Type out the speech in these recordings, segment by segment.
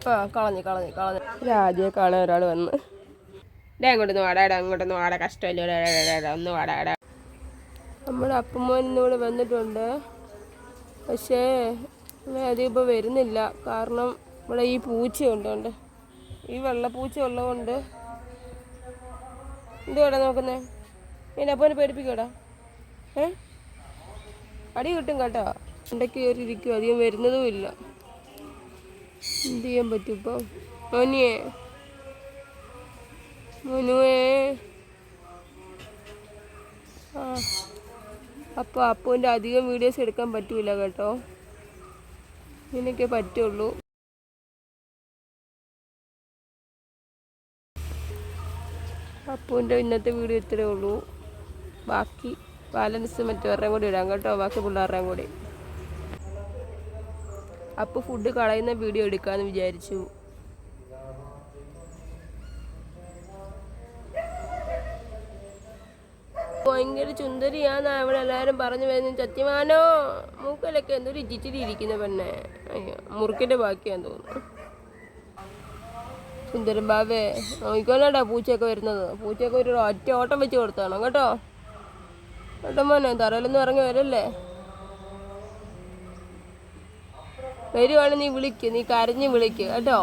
കളഞ്ഞു രാജയെ കാണാൻ ഒരാൾ വന്ന് അങ്ങോട്ടൊന്ന് വാടാടാ അങ്ങോട്ടൊന്ന് വാടാ കഷ്ടമല്ലോ ഒന്ന് വാടാടാ. നമ്മുടെ അപ്പമ്മോൻ ഇന്നിവിടെ വന്നിട്ടുണ്ട്. പക്ഷേ അധികം ഇപ്പോൾ വരുന്നില്ല. കാരണം ഇവിടെ ഈ പൂച്ചയുണ്ട്, ഈ വെള്ളപ്പൂച്ച ഉള്ളതുകൊണ്ട്. എന്തുവാടാ നോക്കുന്നേ? എൻ്റെ അപ്പനെ പേടിപ്പിക്കടാ. അടി കിട്ടും കേട്ടോ. ഇടയ്ക്ക് കയറിയിരിക്കും, അധികം വരുന്നതും ഇല്ല. എന്ത് ചെയ്യാൻ പറ്റും ഇപ്പം? മോനുവേ അപ്പോൾ അപ്പൂൻ്റെ അധികം വീഡിയോസ് എടുക്കാൻ പറ്റൂല കേട്ടോ, ഇതിനൊക്കെ പറ്റുള്ളൂ. അപ്പൂൻ്റെ ഇന്നത്തെ വീഡിയോ ഇത്രയേ ഉള്ളൂ. ബാക്കി ബാലൻസ് മറ്റവരുടെയും കൂടി ഇടാം കേട്ടോ, ബാക്കി പിള്ളേരുടെയും കൂടി. അപ്പോൾ ഫുഡ് കളയുന്ന വീഡിയോ എടുക്കാമെന്ന് വിചാരിച്ചു. ഭയങ്കര ചുന്ദരിയാന്ന് അവിടെ എല്ലാവരും പറഞ്ഞു വരുന്നത്. സത്യമാനോ? മൂക്കലൊക്കെ എന്തൊരു ഇച്ചിരി ഇരിക്കുന്ന പെണ്ണെ. മുറുക്കിൻ്റെ ബാക്കിയാന്ന് തോന്നുന്നു. സുന്ദരൻ ബാവേ നോക്കിക്കോളാടാ പൂച്ചയൊക്കെ വരുന്നത്. പൂച്ചയൊക്കെ ഒരു ഒറ്റ ഓട്ടം വെച്ച് കൊടുത്താണ് കേട്ടോ. കേട്ടോ മോനെ, തറയിലൊന്നും ഇറങ്ങി വരല്ലേ. വരുവാണ് നീ വിളിക്ക്, നീ കരഞ്ഞ് വിളിക്ക് കേട്ടോ.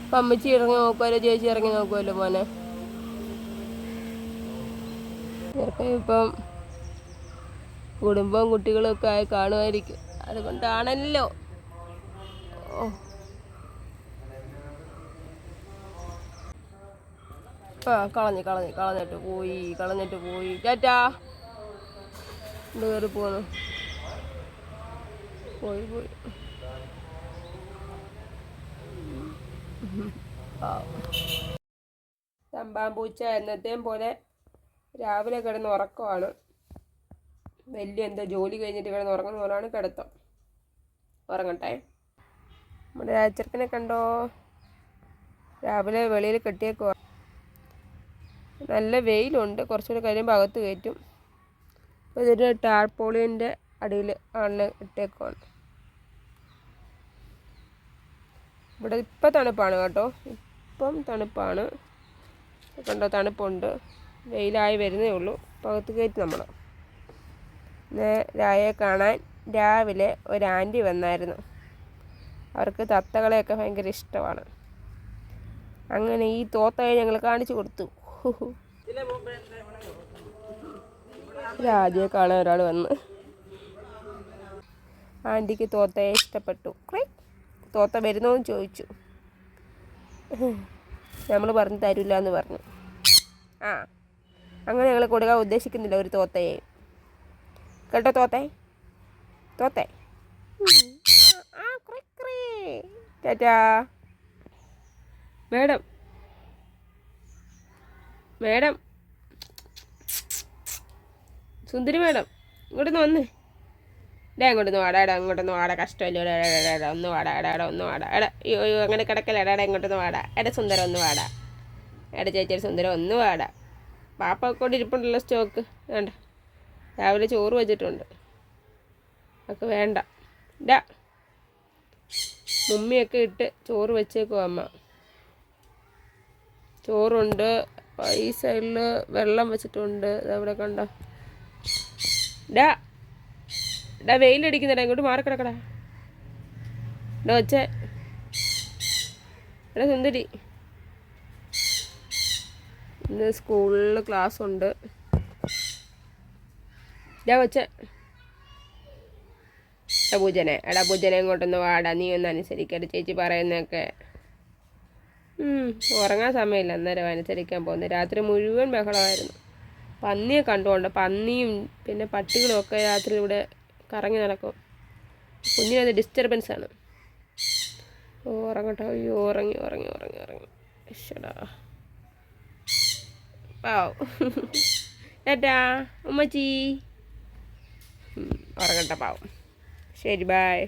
അപ്പം അമ്മച്ചി ഇറങ്ങി നോക്കുമല്ലോ, ചേച്ചി ഇറങ്ങി നോക്കുമല്ലോ മോനെ. ഇപ്പം കുടുംബവും കുട്ടികളും ഒക്കെ ആയി കാണുമായിരിക്കും, അതുകൊണ്ടാണല്ലോ. കളഞ്ഞിട്ട് പോയി ടാറ്റാ. കയറി പോന്നു. പോയി തമ്പാമ്പൂച്ച എന്നത്തെയും പോലെ രാവിലെ കിടന്ന് ഉറക്കമാണ്. വലിയ എന്താ ജോലി കഴിഞ്ഞിട്ട് കിടന്ന് ഉറങ്ങുന്ന പോലാണ് കിടത്തം. ഉറങ്ങട്ടെ. നമ്മുടെ രാജച്ചെറുക്കനെ കണ്ടോ, രാവിലെ വെളിയിൽ കെട്ടിയേക്കുവാ. നല്ല വെയിലുണ്ട്, കുറച്ചുകൂടി കഴിയുമ്പോൾ അകത്ത് കയറ്റും. അപ്പോൾ ഇതൊരു ടാർപോളിൻ്റെ അടിയിൽ ആണ് ഇട്ടേക്കുവാണ്. ഇവിടെ ഇപ്പം തണുപ്പാണ് കേട്ടോ, ഇപ്പം തണുപ്പാണ് കണ്ടോ, തണുപ്പുണ്ട്. വെയിലായി വരുന്നേ ഉള്ളൂ. അപ്പോൾ അകത്ത് കയറ്റി നമ്മൾ. രായയെ കാണാൻ രാവിലെ ഒരു ആൻറ്റി വന്നായിരുന്നു. അവർക്ക് തത്തകളെയൊക്കെ ഭയങ്കര ഇഷ്ടമാണ്. അങ്ങനെ ഈ തോത്തയെ ഞങ്ങൾ കാണിച്ചു കൊടുത്തു. രാജയെ കാണാൻ ഒരാൾ വന്ന്. ആൻറ്റിക്ക് തോത്തയെ ഇഷ്ടപ്പെട്ടു. തോത്ത വരുന്നോന്ന് ചോദിച്ചു. നമ്മൾ പറഞ്ഞു തരില്ല എന്ന് പറഞ്ഞു. അങ്ങനെ ഞങ്ങൾ കൊടുക്കാൻ ഉദ്ദേശിക്കുന്നില്ല ഒരു തോത്തയെ കേട്ടോ. തോത്തേ ടാറ്റാ. മേഡം സുന്ദരി മേഡം ഇങ്ങോട്ടൊന്ന് വന്നേ. അങ്ങോട്ടൊന്ന് വാടാടാ അങ്ങോട്ടൊന്ന് വാടാ കഷ്ടമല്ലോ. ഒന്ന് വാടാ ഒന്ന് വാടാ അയ്യോ അങ്ങനെ കിടക്കല. ഇങ്ങോട്ടൊന്ന് വാടാ സുന്ദരം ഒന്ന് വാടാ. ചേച്ചിയുടെ സുന്ദരം ഒന്ന് വാടാ. പാപ്പ കൊണ്ട് ഇരിപ്പുണ്ടല്ലോ സ്റ്റോക്ക്. വേണ്ട, രാവിലെ ചോറ് വെച്ചിട്ടുണ്ട്. ഒക്കെ വേണ്ട. മുമ്മിയൊക്കെ ഇട്ട് ചോറ് വെച്ചേക്കും അമ്മ. ചോറുണ്ട്, ഈ സൈഡിൽ വെള്ളം വെച്ചിട്ടുണ്ട്. അവിടെ കണ്ടോ. വെയിലടിക്കുന്നില്ല, ഇങ്ങോട്ട് മാറിക്കിടക്കടാ. വെച്ചേ സുന്ദരി. ഇന്ന് സ്കൂളിൽ ക്ലാസ് ഉണ്ട്. വെച്ചേ പൂജനെ ഇങ്ങോട്ടൊന്ന് വാടാ. നീ ഒന്ന് അനുസരിക്കട്ടെ ചേച്ചി പറയുന്നതൊക്കെ. ഉറങ്ങാൻ സമയമില്ല, അന്നേരം അനുസരിക്കാൻ പോകുന്നത്. രാത്രി മുഴുവൻ ബഹളമായിരുന്നു. പന്നിയെ കണ്ടുകൊണ്ട്, പന്നിയും പിന്നെ പട്ടികളും ഒക്കെ രാത്രി ഇവിടെ കറങ്ങി നടക്കും. കുഞ്ഞിനത് ഡിസ്റ്റർബൻസാണ്. ഉറങ്ങട്ടെ. അയ്യോ ഉറങ്ങി. ശടാ പാവം. ടാറ്റാ ഉമ്മച്ചി. ഉറങ്ങട്ടെ പാവം. ശരി, ബൈ.